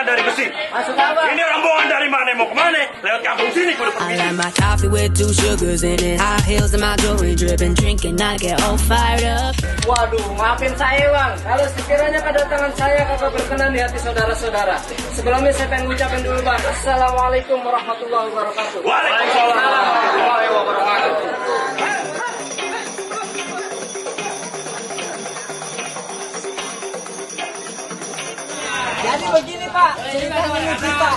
tangan dari besi. Masuk apa? Ini rombongan dari mana mau kemana? Lewat kampung sini kudu I pergi. like my coffee with 2 sugars in it. High heels and my jewelry dripping. Drinking, I get all fired up. Waduh, maafin saya bang. Kalau sekiranya kedatangan saya kakak berkenan di hati saudara-saudara. Sebelumnya saya pengen ngucapin dulu bang. Assalamualaikum warahmatullahi wabarakatuh. Waalaikumsalam warahmatullahi wabarakatuh. Jadi begini Pak, ceritanya kita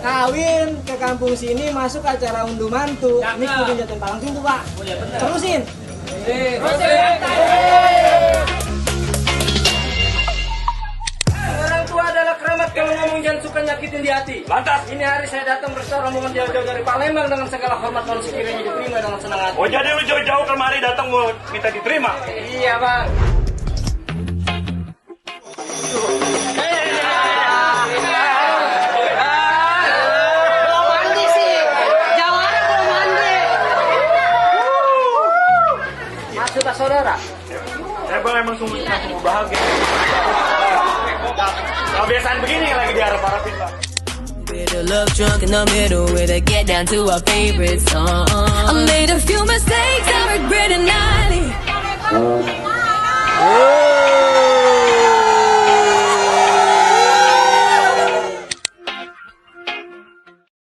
kawin ke kampung sini masuk acara unduh mantu. Ini kudu jatuh langsung tuh Pak. Terusin. Orang tua adalah keramat, kalau ngomong jangan suka nyakitin di hati. Lantas. Ini hari saya datang bersama rombongan jauh-jauh dari Palembang dengan segala hormat dan sekiranya diterima dengan senang hati. Oh jadi lu jauh-jauh kemari datang mau minta diterima? Iya bang. Belum mandi sih. Jawabannya belum mandi. Maksud tak saudara? Emang sungguh bahagia. Kebiasaan begini lagi diharap-harapin Pak. With a love drunk in the middle with a get down to our favorite song. I made a few mistakes.